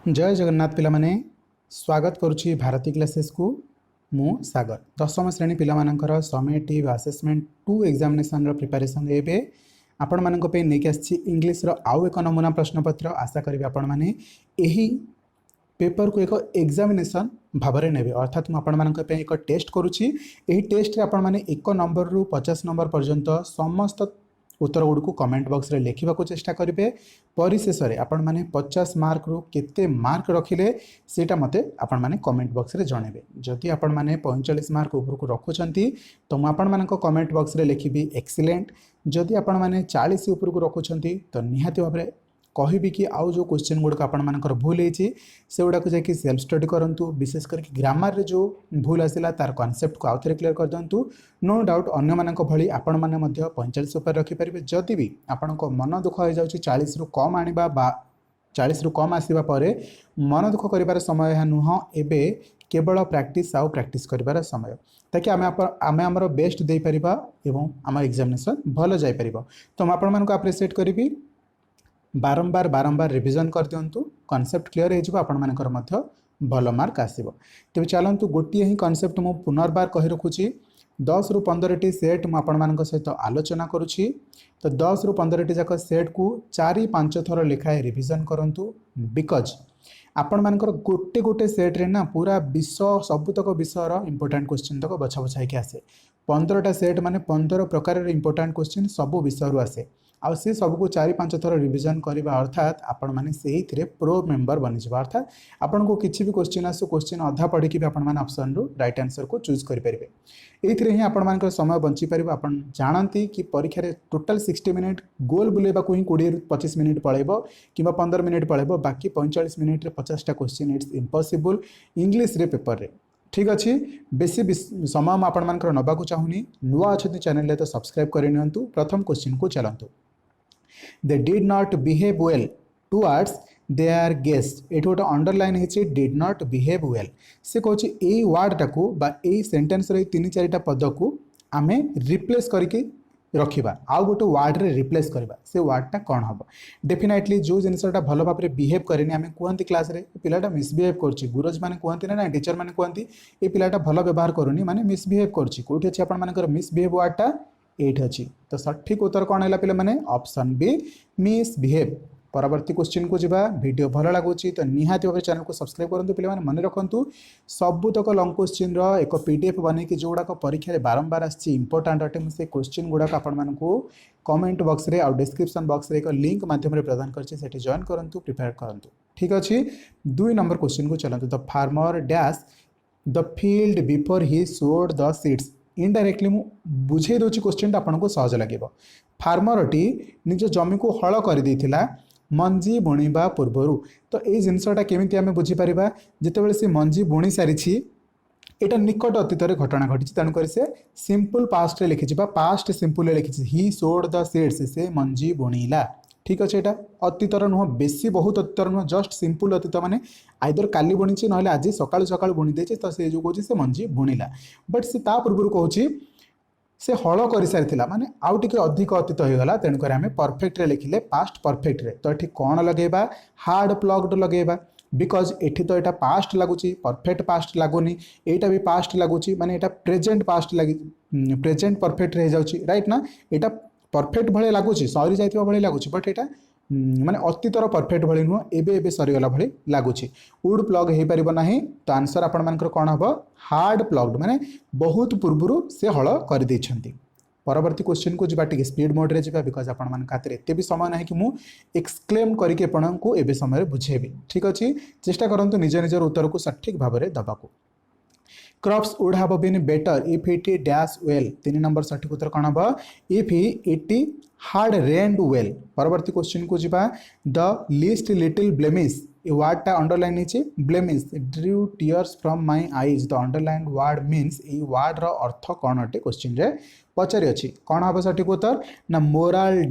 जय जगन्नाथ पिलामाने स्वागत करुछि भारती क्लासेस को मु सागर दशम श्रेणी पिलामानंकर समेटिव असेसमेंट 2 एग्जामिनेशन रो प्रिपरेशन एबे आपण मानक पे नेक आछि इंग्लिश रो आउ एक नमूना प्रश्नपत्र आशा करिवे आपण माने एही पेपर को एक एग्जामिनेशन भावरे नेबे अर्थात मु आपण मानक पे एक टेस्ट करुछि एही टेस्ट रे आपण माने 1 नंबर रु 50 नंबर पर्यंत समस्त उत्तर गुड़ को कमेंट बॉक्स रे लिखा चेष्टा करेंगे परिशेष में आपण मैंने 50 मार्क रु केते मार्क रखिले सेटा मते आपण मैंने कमेंट बॉक्स रे जणेबे जदि आपण मैंने 45 मार्क ऊपर को रखुचंती तो मु आपण मानक कमेंट बॉक्स रे लिखिबी एक्सीलेंट जदि आपण मैंने 40 ऊपर को रखुचंती तो निहाती भाव में कहबी कि आउ जो क्वेश्चन गुड़क आपण मानकर भूल होती से गुड़ाक जाकि सेल्फ स्टडी करूँ विशेष करके ग्रामर रे जो भूल आसला तार कॉन्सेप्ट को आउ थे क्लीयर कर दिंतु नो डाउट अन्य मानक भली आपण माने मध्य 45 ऊपर रखिपारे जदि भी आपण को मन दुख हो जाउछि 40 रु कम आनिबा बा 40 रु कम आसीबा परे मन दुख करिबार समय है नुह एबे केवल प्रैक्टिस आउ प्रैक्टिस करिबार समय ताकि आमे हमर बेस्ट दे परिबा एवं हमर एग्जामिनेशन भलो जाय परिबा तो हम आपण मानको अप्रिशिएट करिबी बारंबार बारंबार रिविजन कर दिंतु कॉन्सेप्ट क्लियर हो आपण मानकर मध्य भल मार्क आसीबो तेबे चलंतु गोटिए ही कॉन्सेप्ट मु पुनर्बार कहि रखुची 10 रु 15 टी सेट मु आपण मानक सहित आलोचना करुची तो 10 रु 15 टी जाक सेट को 4-5 थर लिखाए रिविजन करंतु बिकॉज आपण मानकर गोटे गोटे सेट रे ना पूरा विषय सबुतक विषयर इंपोर्टेंट क्वेश्चन तक बछा बछाई के आसे 15टा सेट माने 15 प्रकार इंपोर्टेंट क्वेश्चन सब विषय आसे आ से सबको 4-5 थर रिविजन करवा अर्थात आपण माने सेही थिरे प्रो मेंबर बनि जबा अर्थात आपण को किछि भी क्वेश्चन आसो क्वेश्चन अधा पढ़ी कि आपण माने ऑप्शन रो राइट आंसर को चूज करि परिबे एथिरे ही आपण मानकर समय बंची परिबो आपण जानंती कि परीक्षा रे टोटल 60 मिनिट गोल बुलेबा को ही 20-25 मिनिट पळेबो किबा 15 मिनिट पळेबो बाकी 45 मिनिट रे 50टा क्वेश्चन इट्स इम्पॉसिबल इंग्लिश रे पेपर रे ठीक अच्छे बेसी समय आपण मानकर नबा को चाहूनी नुआ अच्छे चैनल ले तो सब्सक्राइब कर नियंतु प्रथम क्वेश्चन को चलंतु they did not behave well towards their guests एठी गोटे अंडरलाइन है did not behave well से कहछि ए वर्ड टाको बा ए सेंटेंस रे 3-4टा पद को आमे रिप्लेस करके रखिबा आउ गोटे वर्ड रे रिप्लेस करबा से वर्डटा कौन हम डेफिनेटली जो जिनसटा भल भाव में बिहेव करेनि आमे कहती क्लास रे पिलाटा मिसबिहेव करछि गुरुज माने कहती ना टीचर माने कहती ए पिलाटा भल व्यवहार करूनी माने मिसबिहेव करछि कोठी अछि आपण मानकर मिसबिहेव वर्डटा एठी अछि तो सठिक उत्तर कौन है पे मैंने ऑप्शन बी मिसबिहेव परवर्ती क्वेश्चन को जीवा वीडियो भल लगुच तो निहाती भाव चैनल को सब्सक्राइब करूँ पे मन रखु सबुतक लंग क्वेश्चन एक पीडीएफ बन कि जो गुड़ाक परीक्षा बारंबार आसी इंपोर्टाट अटे से क्वेश्चन गुड़ाक आपण कमेंट बॉक्स रे और डिस्क्रिप्शन बॉक्स रे एक लिंक माध्यम प्रदान कर जॉइन करूँ प्रिपेयर करूँ ठीक अच्छे 2 नंबर क्वेश्चन को चलते the farmer dash the field before he सोड द सीड्स इनडायरेक्टली मु बुझे दोची क्वेश्चन आपन को सहज लगे फार्मरटी निज जमी को हल कर देथिला मंजी बुणीबा पूर्वरु तो ये जिनसटा केमिति आमे बुझी परिबा जेतेबेले से मंजी बुणी सारिछि एटा निकट अतीत घटना घटी तेणुक से सिंपल पास्ट रे लिखिछि बा पास्ट सिंपल रे लिखिछि ही सोड द सीड्स से मंजी बुणीला ठीक अच्छे यहाँ अतीतर नुह बेसी बहुत अतीतर नुह जस्ट सिंपल अतीत माने आइदर काली बुणी ना आज सकाळु सकाळु बुणी देचे तो से जो कहूँ से मंजी बुणीला बट से ता पूर्व कहूँ से हल कर सारी माने आउ टिके अधिक अतीत हो गला तेणुक आम परफेक्ट रे लिखिले पास्ट परफेक्ट रे तो ये कौन लगेबा हार्ड प्लग्ड लगेबा बिकज एठी तो यहाँ पास्ट लगुच परफेक्ट पास्ट लगुनि एटा भी पास्ट लगुच माने एटा प्रेजेंट पास्ट लगी प्रेजेंट परफेक्ट रह जाउची राइट ना एटा परफेक्ट भाई लगुच सरी जाइथिबा भाई लगुच बट एटा माने अतीतर परफेक्ट भाई नुह एबे एबे सरीगला भाई लगुच वुड प्लग हो पार ना तो आंसर आपण मानकर कौन हम हार्ड प्लग्ड माने बहुत पूर्व से हल कर देछंती परवर्ती क्वेश्चन को जीवा टिके स्पीड मोड रे जीवा बिकॉज आपण मान खातिर एते भी समय नाही कि मु एक्सक्लेम करके आपण को एबे समय बुझेबी ठीक अछि चेष्टा करंतु निज निजर उत्तर को सठिक भाव में दबाकू crops would have been better if it dash well 3 number सठिक उत्तर कौन हम if it had rained well परवर्ती क्वेश्चन को जीवा the least little blemish a वर्डटा अंडरलाइन है blemish drew tears from my eyes the underline word means a word रो अर्थ कौन अटे क्वेश्चन रे पचारि अछि कौन हम सठिक उत्तर ना मोरल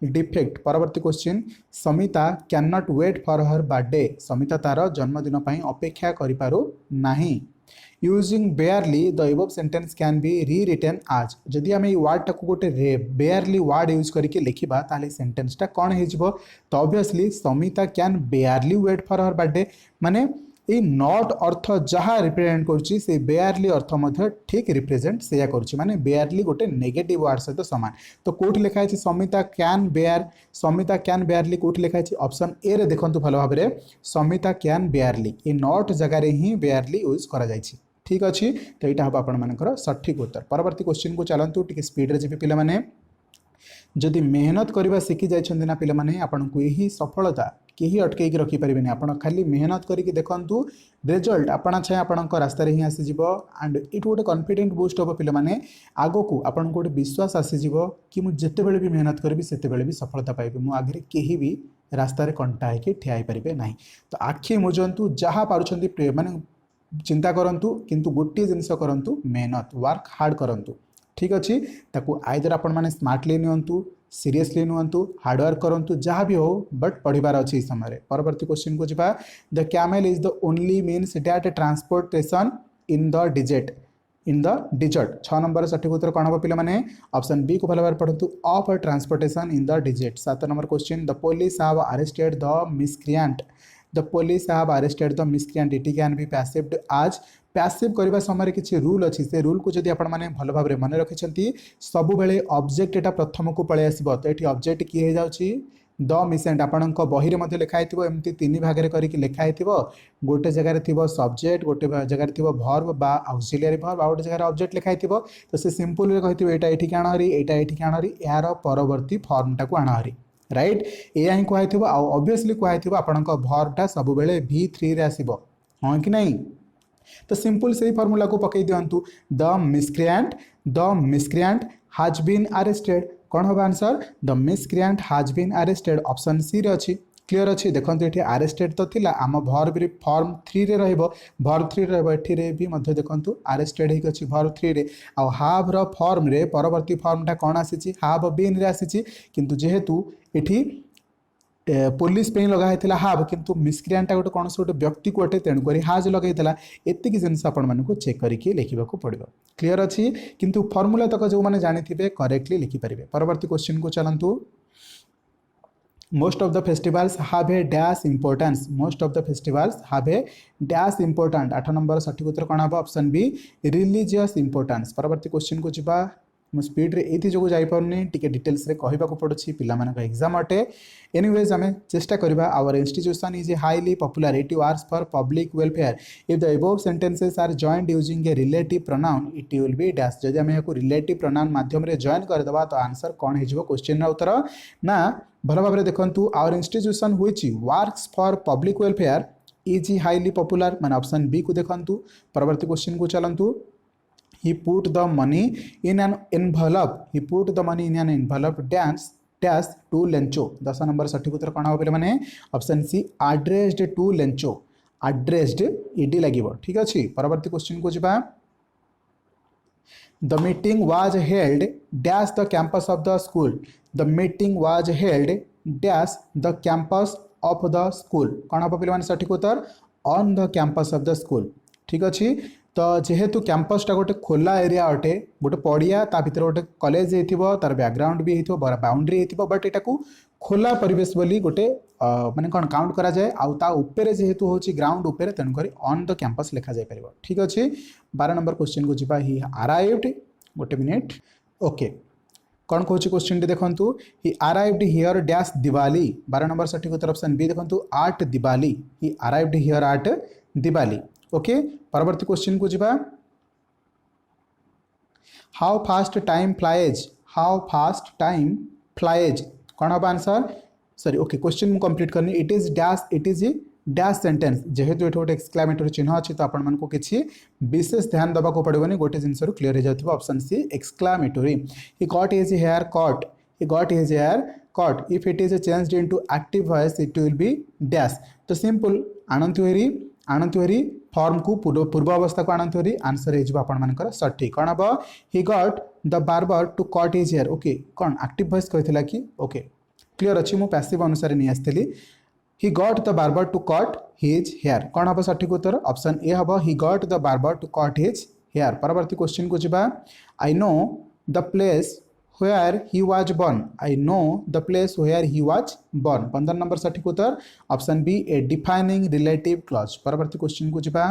डिफेक्ट परवर्ती question Samita can not wait for her birthday Samita तार जन्मदिन अपेक्षा करिपारु नाही using barely the above sentence can be rewritten आज जदि आम वार्ड टाक गोटे बेयरली वार्ड यूज करके लिखा ताले सेंटेंसटा कौन हो तो obviously Samita can barely wait for her birthday माने ये नॉट अर्थ जहाँ रिप्रेजेंट करुच्ची से बेयरली अर्थ मध्य ठीक रिप्रेजेंट से करुच्ची माने बेयरली गोटे नेगेटिव वार्ड सहित सामान तो कौट लिखाई समिता कैन बेयरली कौट लिखाई ऑप्शन ए रे देखो भल भाव में समिता कैन बेयरली ये नॉट जगार ही बेयरली यूज करा जायछि ठीक अच्छे तो यहाँ हम आपर सठिक उत्तर परवर्ती क्वेश्चन को चलतु टी स्पीड रे जी पे जदि मेहनत करने शिखी जाइछन्ति ना पिला माने आपनको यही सफलता केही अटकई रखिपारे आप खाली मेहनत करके देखु रिजल्ट आपणा छाए आपण रास्ता ही आसीज एंड इट गोटे कॉन्फिडेंट बूस्ट हम पे आग को आपको गोटे विश्वास आसीज कि मुझे जितेबले भी मेहनत करी से भी सफलता पाइबे मो आगे कहीं भी रास्ता कंटा होकर ठिया पारे ना तो आखि मुझंतु जहाँ पार्टी माने चिंता करंतु किंतु गोटे जिनस करंतु मेहनत वर्क हार्ड करंतु ठीक अच्छे ताकू आइदर आपण मैंने स्मार्टली नियंतु सीरियसली नियंतु हार्डवर्क करंतु जहाँ भी हो बट पढ़ार अच्छे समय परवर्ती क्वेश्चन को जावा the camel is the only means that transportation in the desert 6 number सठिक उत्तर कौन हम पे ऑप्शन बी को भल भाव पढ़ु of transportation in the desert 7 number question the police have arrested the miscreant the police have arrested the miscreant it can be passived आज पैसिव करने समय किसी रूल अच्छी से रूल को जब आपण मैंने भल भाव में मन रखिंट सब बेले ऑब्जेक्ट एटा प्रथम को पलि आसो तो ये ऑब्जेक्ट किए जाऊँगी द मिसेंट आपण बही में लिखाई एमती 3 भाग में करके लिखाई गोटे जगार थी सब्जेक्ट गोटे जगार थी भर्ब बा ऑक्सिलियरी भर्ब आ गोटे जगह ऑब्जेक्ट लिखाई तो से सिंपल कही यहाँ ये आण हरी यहाँ आण हरी यार परवर्ती फॉर्मटा को आण हरी राइट या ही कहु ऑब्वियसली कहु आपण भर्बटा सब बेले V3 रे आसीबो हाँ कि नहीं तो सिंपल से फॉर्मूला को पकई दिंतु the miscreant has been arrested कौन हम answer the miscreant has been arrested option C रे अच्छी क्लियर अच्छी देखो ये अरेस्टेड तो थिला आम भर्ब फॉर्म 3 रे रहिबो भर्ब 3 रे एठी भी मध्य देखंतु अरेस्टेड ही अछि भर्ब 3 रे आ हैव रो फॉर्म रे परवर्ती फॉर्मटा कौन आसीची हैव बीन रे आसीची किंतु जेहेतु एठी पुलिस पे लगा होता हाव किंतु मिसक्रिएंटा गोटे कौन से गोटे व्यक्ति को अटे तेणुक हाज लगे एतिक जिनस आपको चेक करके लिखा पड़ो क्लीयर अच्छी किंतु फॉर्मूला तक जो मैंने जानी थे करेक्टली लिखिपारे परवर्ती क्वेश्चन को चलतु most of the festivals have a dash importance most of the festivals have a dash important 8 number सठिक उत्तर कौन हम ऑप्शन बी रिलीजियस इंपोर्टेंस परवर्ती क्वेश्चन को जा मु स्पीड रे एथि जो जाइपारनी टिके डिटेल्स रे कहबा को पड़ुछि पिला मानक एग्जाम अटे एनीवेज हमें चेष्टा करबा our institution is a highly popular it works for public welfare if the above sentences are joined using a relative pronoun it will be dash जदि हम याको रिलेटिव प्रोनाउन माध्यम रे जॉइन कर देबा तो आंसर कोन हेजिवो क्वेश्चन रा उत्तर ना भल भाव देखंतु our institution which works for public welfare is highly popular माने ऑप्शन बी को देखंतु परवर्ती क्वेश्चन को चलंतु he put the money in an envelope he put the money in an envelope dash to lencho 10 number सठिक उत्तर कौन हम माने option C addressed to lencho addressed ED लगिबो ठीक अछि परवर्ती क्वेश्चन को जिबा the meeting was held dash the campus of the school the meeting was held dash the campus of the school कौन हम पे माने सठिक उत्तर on the campus of the school ठीक अछि तो जेहेतु कैंपसटा गोटे खोला एरिया अटे गोटे पड़िया ता भीतर गोटे कॉलेज होइथिबो तार बैकग्राउंड भी होइथिबो बाउंड्री होइथिबो बट एटा को खोला परिवेश बोली गोटे माने कोन काउंट करा जाए आउ ता ऊपर जेहेतु होची ग्राउंड ऊपर तेन करी ऑन द कैंपस लिखा जाय परिबो ठीक अछि 12 नंबर क्वेश्चन को जिबा ही अराइव्ड गोटे मिनिट ओके कौन कहूँ क्वेश्चन देखु ही arrived here dash Diwali 12 number सठिक उत्तर ऑप्शन बी देखु art Diwali he arrived here art Diwali okay परवर्ती क्वेश्चन को जिबा हाउ फास्ट टाइम फ्लाइज कौन हम आंसर सॉरी ओके क्वेश्चन मु कंप्लीट करनी इट इज डैश सेंटेंस जेहेतु ये गोटे एक्सक्लामेटरी चिन्ह अच्छी तो आपण मानक किसी विशेष ध्यान देवा को पड़ोनी गोटे जिनस क्लीयर हो जाए option C exclamatory he got his hair cut if it is changed into active voice it will be dash तो सिंपल आणंतु हेरी फॉर्म को पूर्व अवस्था को आणंतु हेरी आंसर हो आप सठिक कौन हम he got the barber to cut his hair okay कौन एक्टिव वॉइस कहला कि ओके क्लीयर अच्छी मु पैसिव अनुसार नहीं आसती he got the barber to cut his hair कौन हम सठिक उत्तर ऑप्शन ए हम he got the barber to cut his hair परवर्ती क्वेश्चन को जिबा I know the place where he was born I know the place where he was born 15 number सठिक उत्तर option B a defining relative clause परवर्ती question को जिबा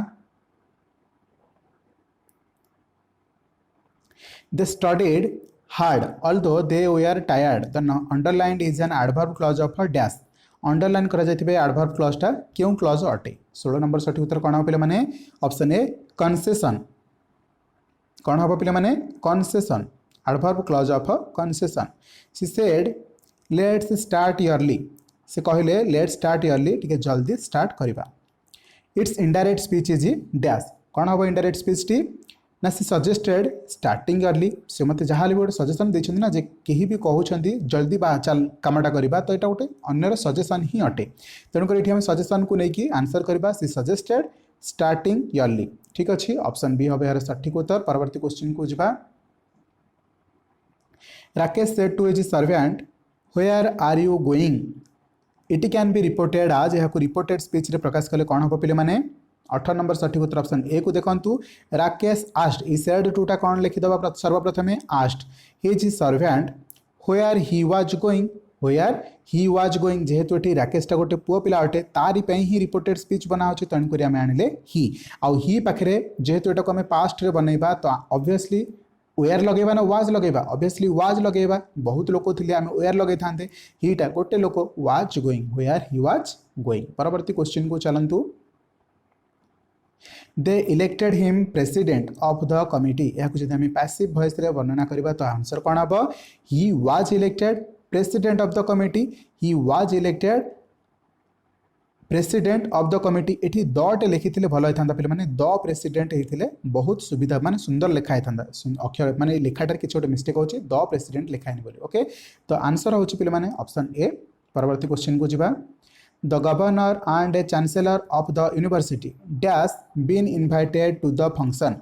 they studied hard although they were tired the underlined is an adverb clause of a dash underline करा जाइथिबे adverb क्लॉजटा क्यों clause अटे 16 number सठिक उत्तर कोन पिले माने ऑप्शन ए कंसेशन कोन हबो पिले माने concession adverb clause of concession she said let's start early से कहले लेट्स स्टार्ट इयरली टिके जल्दी स्टार्ट करिबा it's indirect speech is dash कोन हबो इनडायरेक्ट स्पीच टी ना सी सजेस्टेड स्टार्टिंग अर्ली से मत जहाँ गोटे सजेसन देते ना जे कहीं भी कहते जल्दी बा चल कामटा करवा तो यहाँ गोटे अन्यर सजेसन ही अटे तेणुक ये सजेसन को लेकिन आंसर करवा सी सजेस्टेड स्टार्टिंग इयरली ठीक अच्छे ऑप्शन बी हम यार सठिक उत्तर परवर्ती क्वेश्चन को जा Rakesh said to his servant where are you going it can be reported आज यहाँ रिपोर्टेड स्पीच रे प्रकाश कले कौन हम पे मैंने 18 नंबर सठिक उत्तर ऑप्शन ए को देखंतु राकेश आस्ट ई सेड टूटा कौन लिखिदबा सर्वप्रथमे asked his servant where he was going where he was going जेहेतु एठी राकेश टा गोटे पुओ पिला अटे तारी पई ही रिपोर्टेड स्पीच बना होछि तण करी हम आनिले ही पाखरे जेहेतु एटा को हम पास्ट रे बनैबा तो ऑब्वियसली वेयर लगेबा ना वाज लगेबा ऑब्वियसली वाज लगेबा बहुत लोक थिले हम वेयर लगै थांते हीटा गोटे लोक was going where he was going परवर्ती क्वेश्चन को चलंतु they elected him president of the committee या जब आम पैसिव वॉइस रे वर्णना करबा तो आंसर कौन हम he was elected president of the committee he was elected president of the committee एठी दटे लिखिथिले भलो होइथांदा पिले माने द प्रेसिडेंट हेथिले बहुत सुविधा माने सुंदर लिखा होइथांदा अक्षर माने लिखाटार किछ गोटे मिस्टेक होछि द प्रेसिडेंट लिखाइनि बोली ओके तो आंसर होछि पिले माने ऑप्शन ए परवर्ती क्वेश्चन को जिबा The governor and a chancellor of the university dash been invited to the function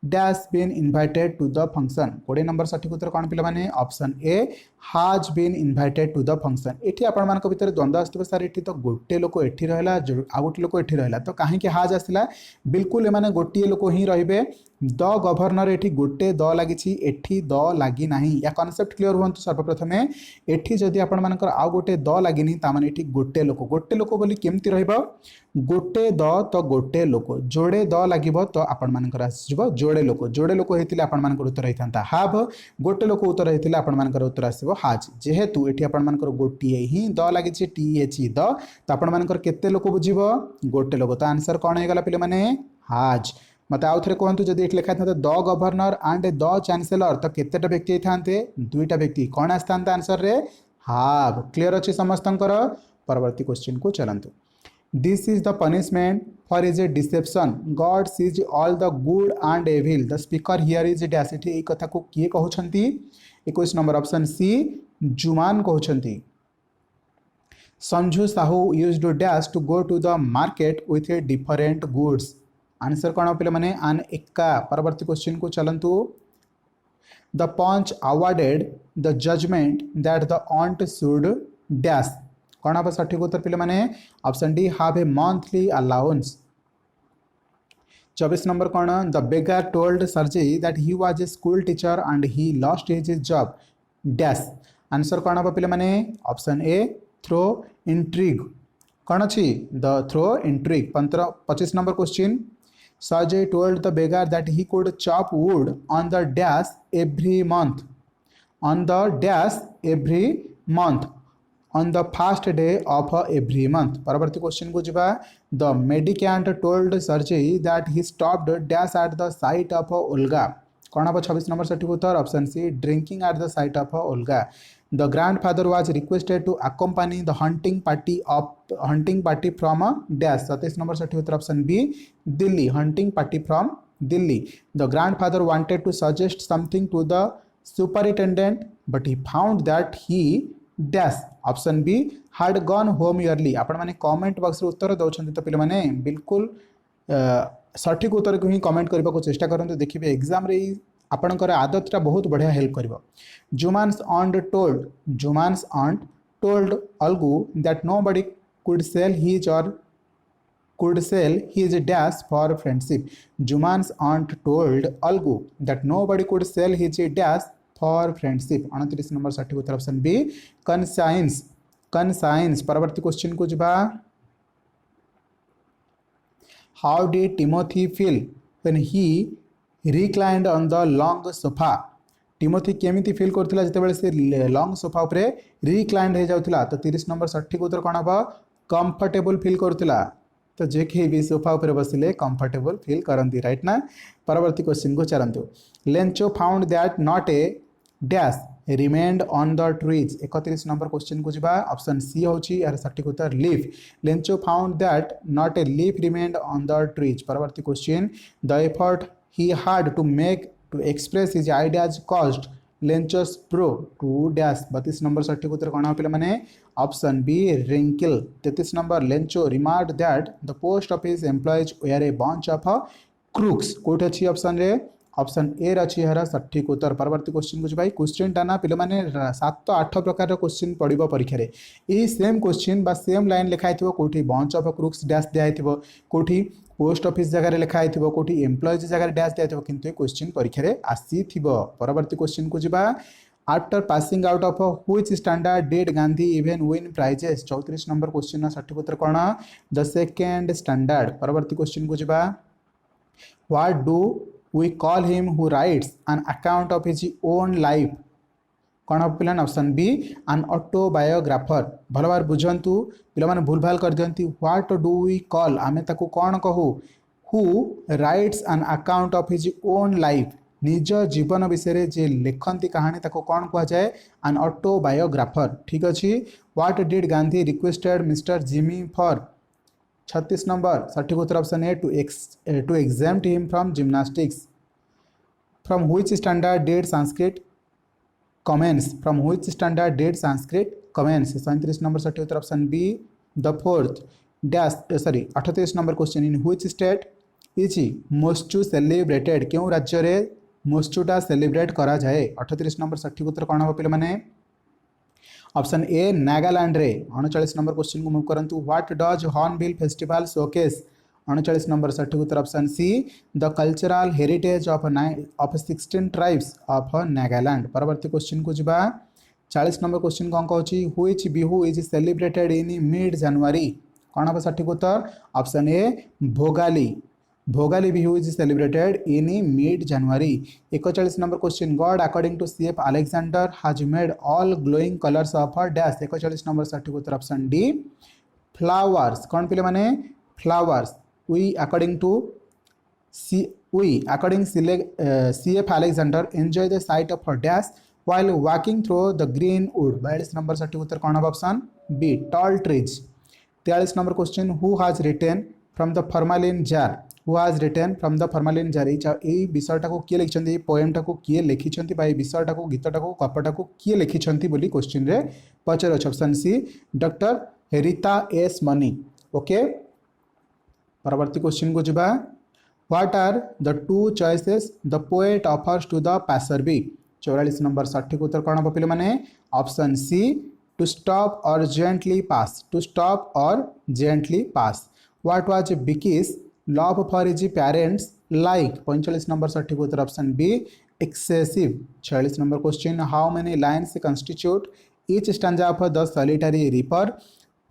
dash been invited to the function 20 number सठिक उत्तर कौन पिला माने option A has been invited to the function एठी आपण मानक भितर द्वंद्व आस्तबे सार एठी तो गोटे लोक एठी रहला आ गोटे लोक एठी रहला तो काहे कि has आसिला बिल्कुल ए माने गोटे लोक ही रहिबे द गवर्नर एठी गोटे द लागिछि एठी द लागी नाही या कांसेप्ट क्लियर हुंतु सर्वप्रथमे एठी जदि आपण मानकर आ गोटे द लागिनी ता माने एठी गोटे लोक बोली केमति रहइबो गोटे द तो गोटे लोक जोड़े द लागिबो तो आपण मानकर आसीबो जोड़े लोक हेतिले आपण मानकर उत्तर हेतांता हाव गोटे लोक उत्तर हेतिले आपण मानकर उत्तर आसीबो हाज जेहेतु एठी आपण मानकर गोटिए ही द लागिछि टी एच द तो आपण मानकर केते लोक बुझिबो गोटे लोक तो आंसर कोन हे गला पिले माने हाज मत आउ थे कहतु जब ये लिखा था the governor and the chancellor तो केतेटा व्यक्ति थांते दुईटा व्यक्ति कौन आसता आंसर रे हाव क्लियर अच्छे समस्त परवर्ती क्वेश्चन को चलतु this is the punishment for is a deception God sees all the good and evil the speaker here is डैसिटी ये कथा को किए कहउछंती 21 नंबर ऑप्शन सी जुमान कहउछंती Sanju Sahu used to dash to go to the market with a different goods answer कौन पे मैंने आन एक्का परवर्ती क्वेश्चन को चलतु the panch awarded the judgement that the aunt should dash कौन हम सठिक उत्तर पे मैंने option D have a monthly allowance 24 number कौन the beggar told Sergei that he was a school teacher and he lost his job dash answer कौन हम पे मैंने ऑप्शन ए थ्रो इंट्रिग कौन अच्छी the through intrigue 25 number question Sajay told the beggar that he could chop wood on the dash every month. On the dash every month. On the first day of every month. परवर्ती question को जिबा the mendicant told Sajay that he stopped dash at the site of Olga. कौन हम 26 number सठिक उत्तर option C drinking at the sight of Olga the grandfather was requested to accompany the hunting party from dash 27 number सठिक उत्तर option B Delhi hunting party from Delhi the grandfather wanted to suggest something to the superintendent but he found that he dash option B had gone home early आपण माने comment box रे उत्तर दउछन्ते तो पिले माने बिल्कुल सठिक उत्तर को ही कमेंट करने को चेष्टा करते देखिए एग्जाम रे आपणकर आदतटा बहुत बढ़िया हेल्प कर Jumman's aunt told Algu that nobody could sell his dash for friendship. Juman's aunt told Algu that nobody could sell his dash for friendship. 29 number सठिक उत्तर ऑप्शन बी conscience. परवर्ती क्वेश्चन को जबा how did Timothy feel when he reclined on the long sofa? Timothy केमिति feel करथिला जेतेबेले से long sofa उपरे reclined हो जाउथिला तो 30 नंबर सठिक उत्तर कोन हबो कंफर्टेबल फील करथिला तो जे के भी सोफा उपरे बसिले कंफर्टेबल फील करंती राइट ना। परवर्ती क्वेश्चन को चलंतु Lencho found that not a dash remained on the trees. 31 नंबर क्वेश्चन को जिबा ऑप्शन सी होची यार सठिक उत्तर leaf. Lencho found that not a leaf remained on the trees. परवर्ती question the effort he had to express his ideas caused Lencho's pro to dash। 32 number सठिक उत्तर कौन पे मैंने ऑप्शन बी wrinkle। 33 नंबर लेंचो remarked that the post office employees were a bunch of crooks। कोट अच्छी option रे option A रही है सठिक उत्तर। परवर्ती क्वेश्चन को भाई क्वेश्चन टा ना पे 7-8 प्रकार क्वेश्चन पड़ो परीक्षा यही सेम क्वेश्चन बा सेम लाइन लिखाई कौटी बंच ऑफ क्रुक्स डैश दिखाई कौटी पोस्ट ऑफिस जगह लिखाई कौटी एम्प्लॉइज जगह डैश दिखाई किंतु क्वेश्चन परीक्षा आसी। परवर्ती क्वेश्चन को जिबा after passing out of which standard did Gandhi even win prices. 34 number question सठिक उत्तर कौन द सेकेंड स्टैंडर्ड। परवर्ती क्वेश्चन को जिबा what do we call him who writes an account of his own life। कौन हम पिलान ऑप्शन बी an autobiographer। भल बार बुझंतु पिला माने भूल भाल कर दियंती व्हाट डू वी कॉल आमे ताकू कौन कहू who writes an account of his own life निज जीवन विषय जे लिखंती कहानी ताको कौन कहा जाए an autobiographer। ठीक अच्छी what did Gandhi requested Mister Jimmy for. 36 number सठिक उत्तर option A to exempt him from gymnastics। From which standard did Sanskrit commence? From which standard did Sanskrit commence? 37 number सठिक उत्तर option B the fourth dash 38 number question in which state is Moatsu celebrated. क्यों राज्य रे मोस्चूटा celebrate करा जाए। 38 number सठिक उत्तर कौन हम पे मैंने ऑप्शन ए नागालैंड रे। 39 नंबर क्वेश्चन को मूव करंतु what does hornbill festival showcase. 39 number सठिक उत्तर option C the cultural heritage of 16 tribes of Nagaland. परवर्ती क्वेश्चन को जिबा 40 नंबर क्वेश्चन कौन कहूँ which Bihu is celebrated in mid January. कौन हम सठिक उत्तर option A Bhogali. Bhogali Bihu is celebrated in mid January. 41 number question God according to CF Alexander has made all glowing colours of dash. 41 number सठिक उत्तर ऑप्शन डी फ्लावर्स। कौन पे माने flowers. We according C F Alexander enjoy the sight of dash while walking through the green wood. 42 number सठिक उत्तर कौन option B tall trees. 43 number question who has written from the formalin jar. Who has written from the formalin jar. यही विषयटा को किए लिखिछंती पोएमटा को किए लिखिछंती बा विषयटा को गीतटा को कपटा को किए लिखिछंती बोली क्वेश्चन रे पचर अछि। Option C doctor Rita S Mani. Okay परवर्ती क्वेश्चन को जिबा what are the two choices the poet offers to the passerby. 44 number सठिक उत्तर कौन हम पे माने option C to stop or gently pass. To stop or gently pass. What was Bikki's love for his parents like. 45 number सठिक उत्तर option B excessive. 46 number question how many lines constitute each stanza of the solitary reaper.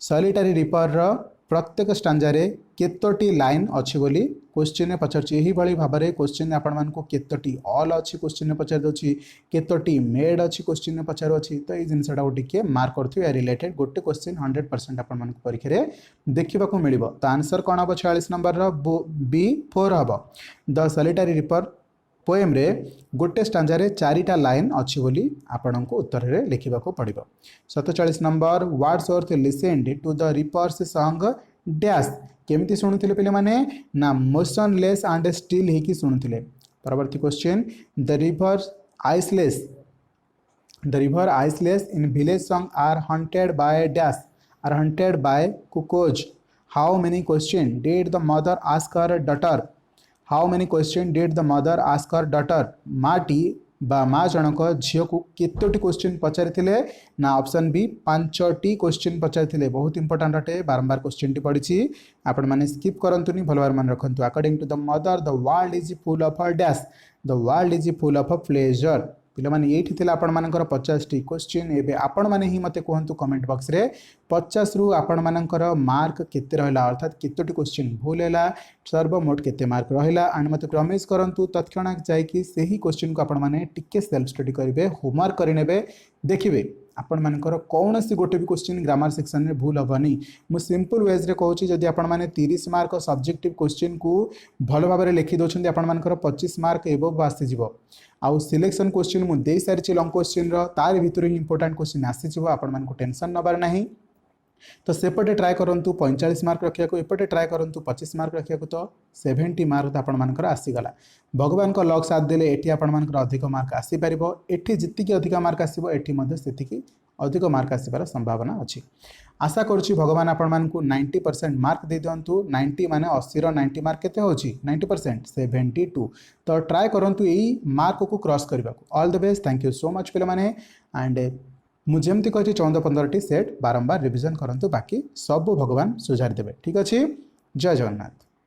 Solitary reaper रो प्रत्येक स्टांजारे केतोटी line अच्छी बोली question पचार। यही भाव में क्वेश्चन आपण को केतोटी ऑल अच्छी क्वेश्चन पचार दूसरी केतोटी मेड अच्छी क्वेश्चन पचार अच्छी तो ये जिनसा टी मार्क कर रिलेटेड गोटे क्वेश्चन 100% आपण परीक्षा देखा मिल। तो आंसर कौन हम 46 नंबर बी 4 हम द सॉलिटरी रिपर पोएम रे गोटे स्टांजारे 4टा लाइन अच्छी बोली आपण को उत्तर रे लिखा पड़ो। 47 number Wordsworth listened to the reaper's song dash. केमिति शुणुले पे माने ना मोशनलेस एंड स्टिल ही शुणुले। परवर्ती question the river iceless in village song are haunted by dash. Are haunted by cuckoos. How many question did the mother ask her daughter. How many questions did the mother ask her daughter? माटी बा माँ जनक झील को केतोटी question पचारि ना option B 5टी question पचारि बहुत important अटे बारंबार question T पड़ी आपण मैंने स्किप करंतुनी भल भाव मन रखु according to the mother the world is full of a dash the world is full of a pleasure पिलाने ये आपण मानकर 50टी क्वेश्चन एवं आपण मैंने ही मत कहतु कमेंट बॉक्स रे 50 रु आपण मानकर मार्क केते रहा अर्थात केतोटी क्वेश्चन भूल है सर्वमोट केते मार्क रहा एंड मत प्रमिश करूँ तत्क्षणात जाकि से ही क्वेश्चन को आपण मैंने टिके सेल्फ स्टडी करेंगे होमवर्क करेंगे देखिए आपण मानकर कौन सी गोटे भी क्वेश्चन ग्रामर सेक्शन में भूल हेनी मु सिंपल वेज रे कहूँ जदि आपण मैंने 30 मार्क सब्जेक्टिव क्वेश्चन को भल भाव में लिखि दौरान आपण मानकर 25 मार्क एबव आसीज आउ सिलेक्शन क्वेश्चन मुझे दे सारी लंग क्वेश्चन तार भितर ही इंपोर्टेंट क्वेश्चन आसीज आपण मानक टेंशन नबार नहीं तो सेपटे ट्राए करूँ 45 मार्क रखा एपटे ट्राए करूँ 25 मार्क रखा तो 70 मार्क तो आपर आसीगला भगवान का लक साथ देले एटी आपण मानकर अधिक मार्क आसीपर एटी जितकी अधिक मार्क आसो एटी अधिक मार्क आसबार संभावना अच्छी आशा करुच्ची भगवान आपण मानकु 90% मार्क दे दिंतु 90 माने 80 90 मार्क केते होची 90% 72 तो ट्राए करूँ यही मार्क को क्रॉस करने all the best thank you so much पे मैंने एंड मुझे कही 14-15टी सेट बारंबार रिविजन करंतु बाकी सब भगवान सुझार देवे ठीक अच्छे जय जगन्नाथ।